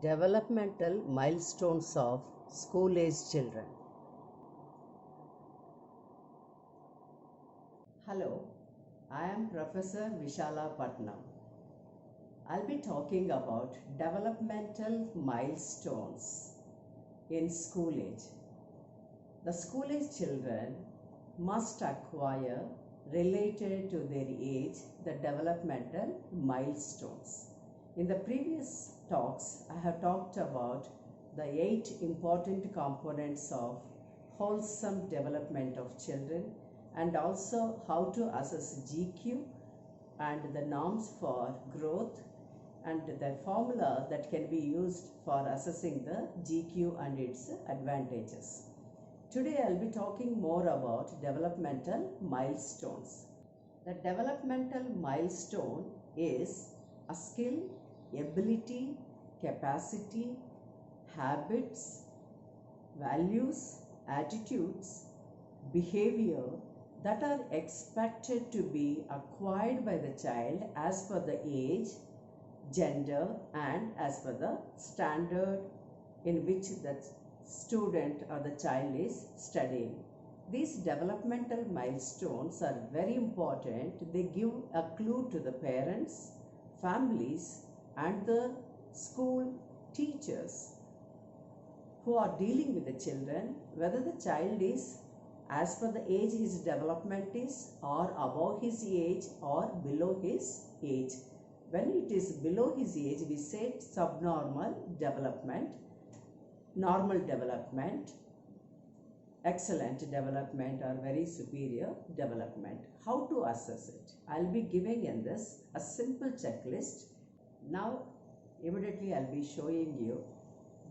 Developmental milestones of school-age children. Hello, I am Professor Vishala Patnam. I'll be talking about developmental milestones in school age. The school age children must acquire, related to their age, the developmental milestones. In the previous talks, I have talked about the 8 important components of wholesome development of children and also how to assess GQ and the norms for growth and the formula that can be used for assessing the GQ and its advantages. Today I will be talking more about developmental milestones. The developmental milestone is a skill, ability, capacity, habits, values, attitudes, behavior that are expected to be acquired by the child as per the age, gender and as per the standard in which the student or the child is studying. These developmental milestones are very important. They give a clue to the parents, families and the school teachers who are dealing with the children whether the child is as per the age his development is or above his age or below his age. When it is below his age, we say subnormal development, normal development, excellent development or very superior development. How to assess it? I'll be giving in this a simple checklist. Now immediately I'll be showing you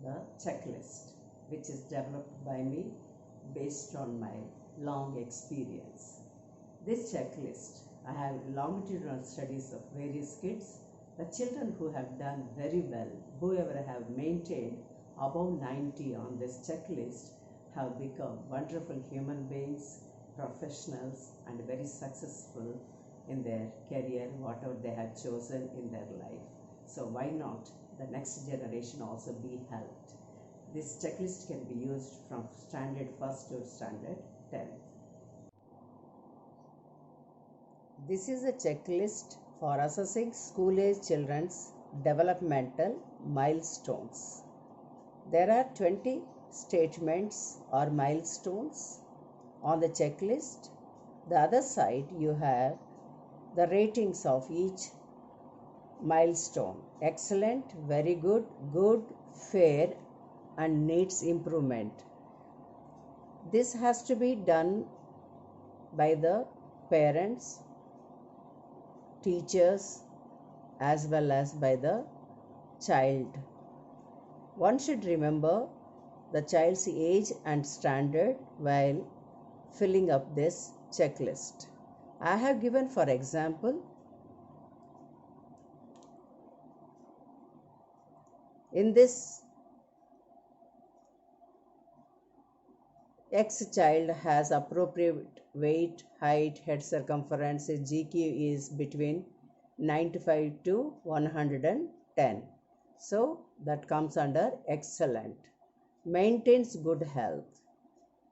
the checklist which is developed by me based on my long experience. This checklist, I have longitudinal studies of various kids. The children who have done very well, whoever have maintained above 90 on this checklist have become wonderful human beings, professionals and very successful in their career, whatever they have chosen in their life. So why not the next generation also be helped? This checklist can be used from standard 1st to standard 10th. This is a checklist for assessing school-age children's developmental milestones. There are 20 statements or milestones on the checklist. The other side you have the ratings of each milestone: excellent, very good, good, fair and needs improvement. This has to be done by the parents, teachers as well as by the child. One should remember the child's age and standard while filling up this checklist. I have given for example, in this X child has appropriate weight, height, head circumference, his GQ is between 95 to 110. So that comes under excellent. Maintains good health.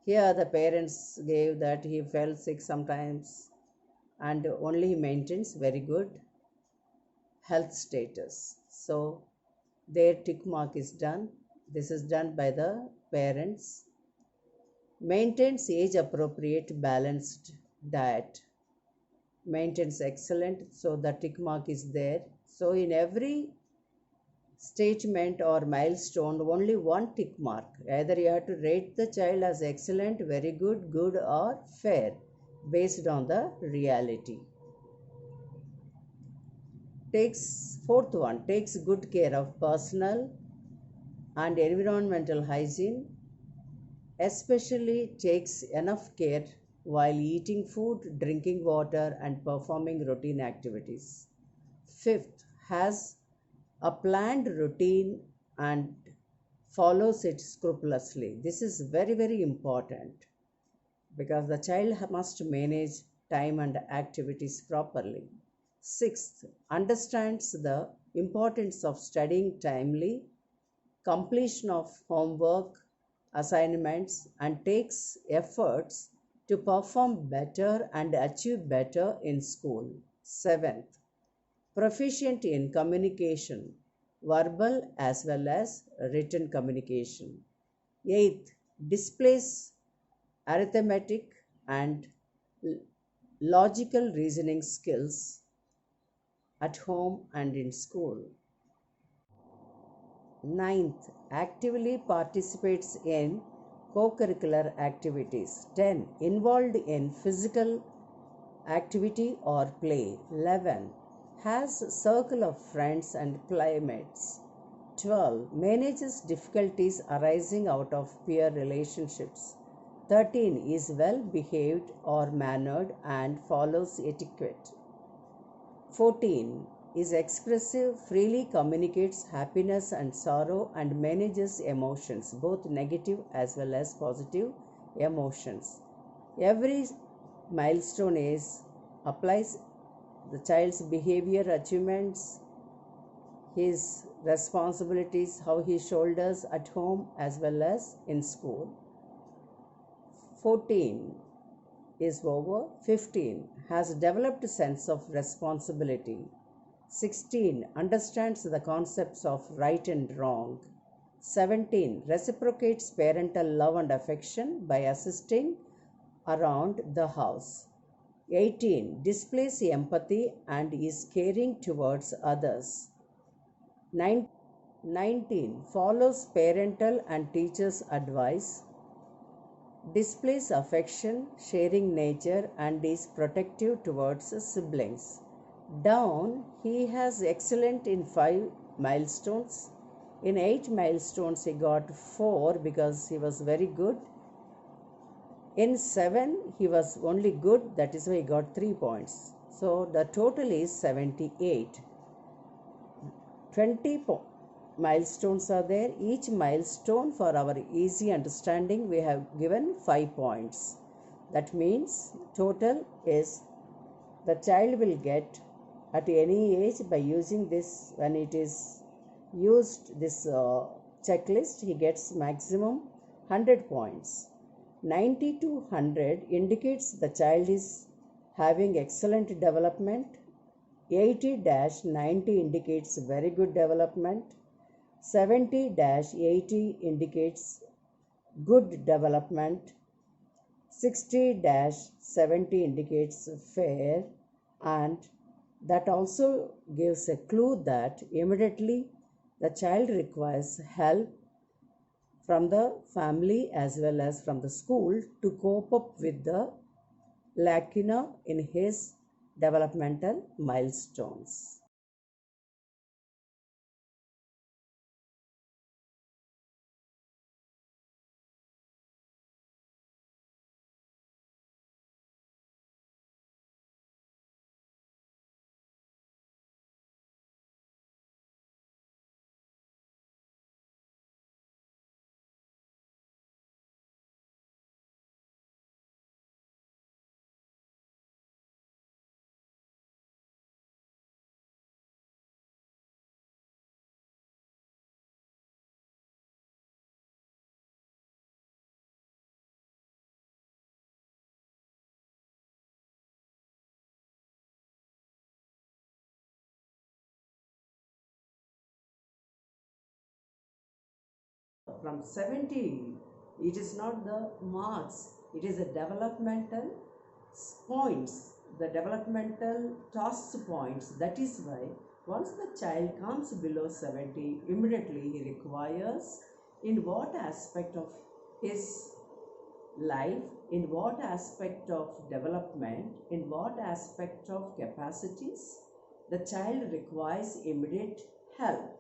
Here the parents gave that he fell sick sometimes and only he maintains very good health status. So their tick mark is done. This is done by the parents. Maintains age appropriate balanced diet. Maintains excellent, so the tick mark is there. So in every statement or milestone only one tick mark. Either you have to rate the child as excellent, very good, good or fair based on the reality. Fourth one, takes good care of personal and environmental hygiene, especially takes enough care while eating food, drinking water and performing routine activities. Fifth, has a planned routine and follows it scrupulously. This is very, very important because the child must manage time and activities properly. Sixth, understands the importance of studying timely completion of homework, assignments, and takes efforts to perform better and achieve better in school. Seventh, proficient in communication, verbal as well as written communication. Eighth, displays arithmetic and logical reasoning skills at home and in school. Ninth, actively participates in co-curricular activities. 10, involved in physical activity or play. 11, has a circle of friends and playmates. 12, manages difficulties arising out of peer relationships. 13, is well behaved or mannered and follows etiquette. 14, is expressive, freely communicates happiness and sorrow and manages emotions, both negative as well as positive emotions. Every milestone applies the child's behavior, achievements, his responsibilities, how he shoulders at home as well as in school. 14 is over. 15, has developed sense of responsibility. 16, understands the concepts of right and wrong. 17, reciprocates parental love and affection by assisting around the house. 18, displays empathy and is caring towards others. 19, follows parental and teachers' advice, displays affection, sharing nature, and is protective towards siblings. Down, he has excellent in 5 milestones. In 8 milestones, he got 4 because he was very good. In 7, he was only good, that is why he got 3 points. So the total is 78. 20 milestones are there. Each milestone, for our easy understanding, we have given 5 points. That means total is the child will get at any age by using this, when it is used this checklist, he gets maximum 100 points. 90 to 100 indicates the child is having excellent development. 80-90 indicates very good development. 70-80 indicates good development. 60-70 indicates fair, and that also gives a clue that immediately the child requires help from the family as well as from the school to cope up with the lacuna in his developmental milestones. From 70, it is not the marks, it is the developmental points, the developmental task points. That is why once the child comes below 70, immediately he requires in what aspect of his life, in what aspect of development, in what aspect of capacities, the child requires immediate help.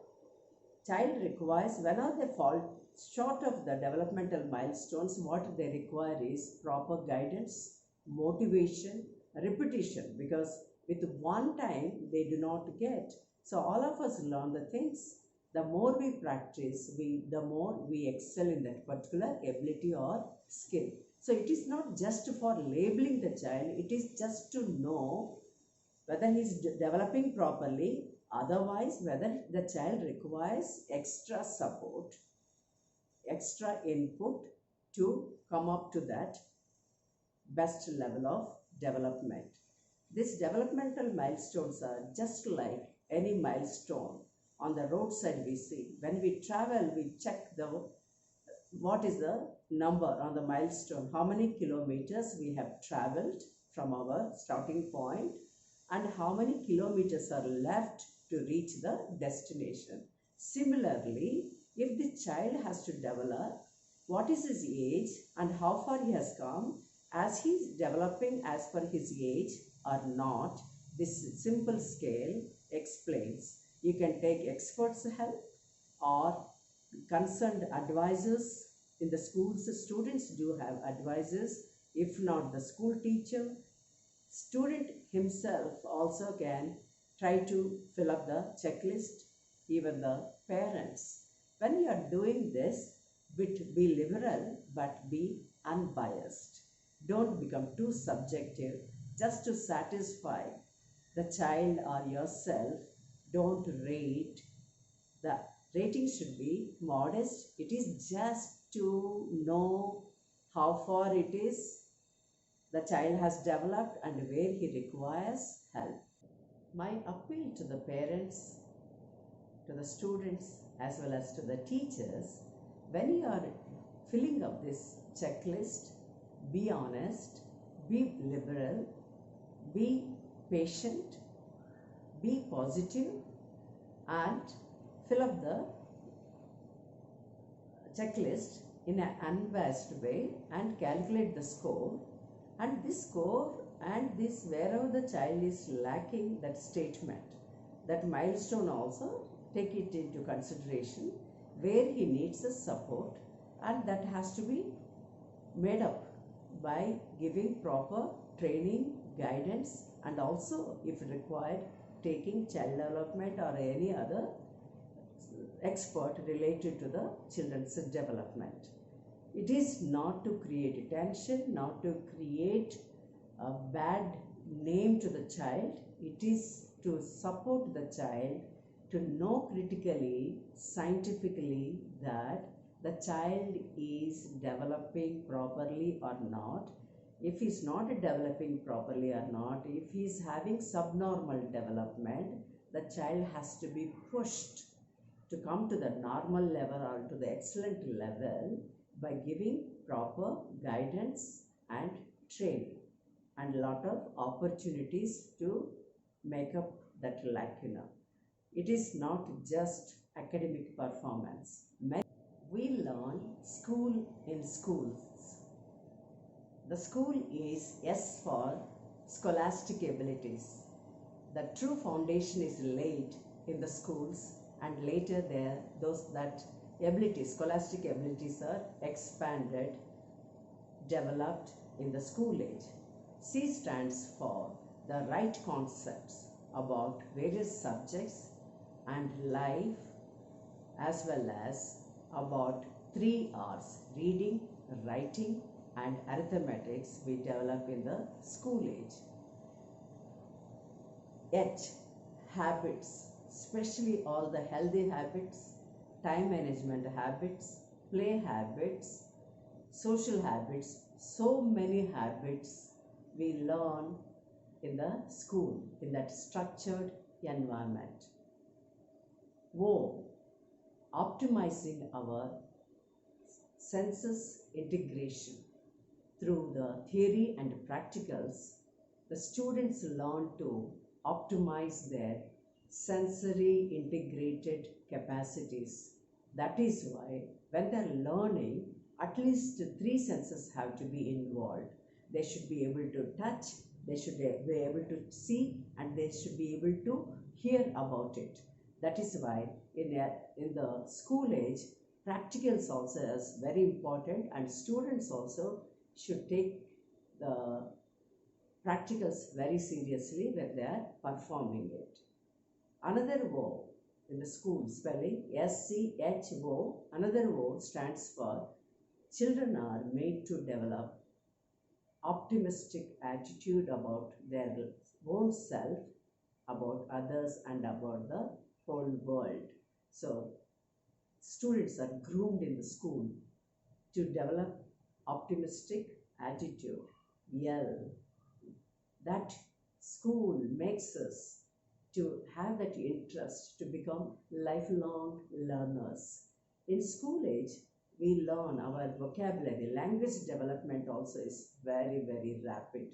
Child requires, whenever they fall short of the developmental milestones, what they require is proper guidance, motivation, repetition, because with one time they do not get. So all of us learn the things. The more we practice, the more we excel in that particular ability or skill. So it is not just for labeling the child, it is just to know whether he is developing properly, Otherwise, whether the child requires extra support, extra input to come up to that best level of development. These developmental milestones are just like any milestone on the roadside we see. When we travel, we check what is the number on the milestone, how many kilometers we have traveled from our starting point and how many kilometers are left to reach the destination. Similarly, if the child has to develop what is his age and how far he has come, as he is developing as per his age or not, this simple scale explains. You can take experts' help or concerned advisors in the schools. Students do have advisors. If not the school teacher, student himself also can try to fill up the checklist, even the parents. When you are doing this, be liberal but be unbiased. Don't become too subjective just to satisfy the child or yourself. Don't rate. The rating should be modest. It is just to know how far it is the child has developed and where he requires help. My appeal to the parents, to the students, as well as to the teachers, when you are filling up this checklist, be honest, be liberal, be patient, be positive, and fill up the checklist in an unbiased way and calculate the score. And this score and this, wherever the child is lacking that statement, that milestone also take it into consideration, where he needs a support, and that has to be made up by giving proper training, guidance, and also if required taking child development or any other expert related to the children's development. It is not to create tension, not to create a bad name to the child. It is to support the child to know critically, scientifically, that the child is developing properly or not. If he is not developing properly or not, if he is having subnormal development, the child has to be pushed to come to the normal level or to the excellent level by giving proper guidance and training and a lot of opportunities to make up that lacuna. It is not just academic performance. We learn school in schools. The school is S for scholastic abilities. The true foundation is laid in the schools, and later that abilities, scholastic abilities, are expanded, developed in the school age. C stands for the right concepts about various subjects and life, as well as about 3 R's, reading, writing, and arithmetics, we develop in the school age. H, habits, especially all the healthy habits, time management habits, play habits, social habits, so many habits we learn in the school, in that structured environment. O, optimizing our senses integration. Through the theory and practicals, the students learn to optimize their sensory integrated capacities. That is why when they are learning, at least 3 senses have to be involved. They should be able to touch, they should be able to see, and they should be able to hear about it. That is why in the school age, practicals also is very important, and students also should take the practicals very seriously when they are performing it. Another O in the school spelling, SCHO, another O stands for children are made to develop optimistic attitude about their own self about others and about the whole world. So students are groomed in the school to develop optimistic attitude. L, that school makes us to have that interest to become lifelong learners. In school age, we learn our vocabulary. Language development also is very, very rapid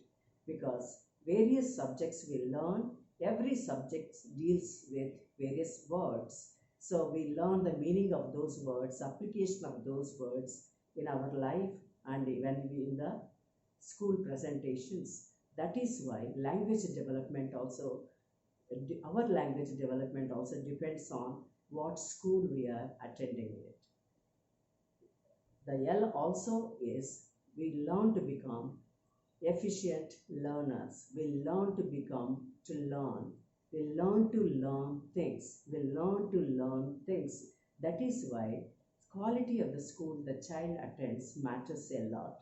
because various subjects we learn, every subject deals with various words. So we learn the meaning of those words, application of those words in our life and when we in the school presentations. That is why language development also, our language development also depends on what school we are attending it. The L also is we learn to become efficient learners. We learn to become to learn. We learn to learn things. We learn to learn things. That is why quality of the school the child attends matters a lot.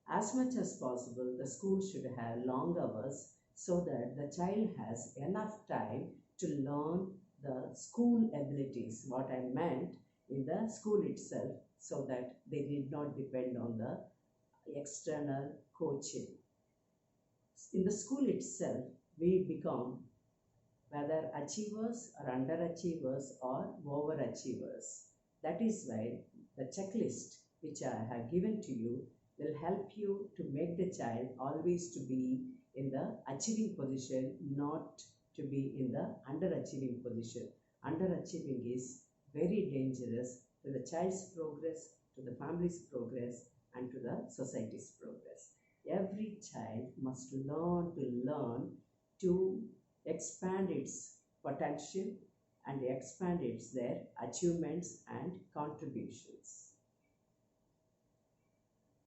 As much as possible, the school should have long hours so that the child has enough time to learn the school abilities, what I meant in the school itself, so that they need not depend on the external coaching. In the school itself, we become whether achievers or underachievers or overachievers. That is why the checklist which I have given to you will help you to make the child always to be in the achieving position, not to be in the underachieving position. Underachieving is very dangerous to the child's progress, to the family's progress, and to the society's progress. Every child must learn to expand its potential and expand its their achievements and contributions.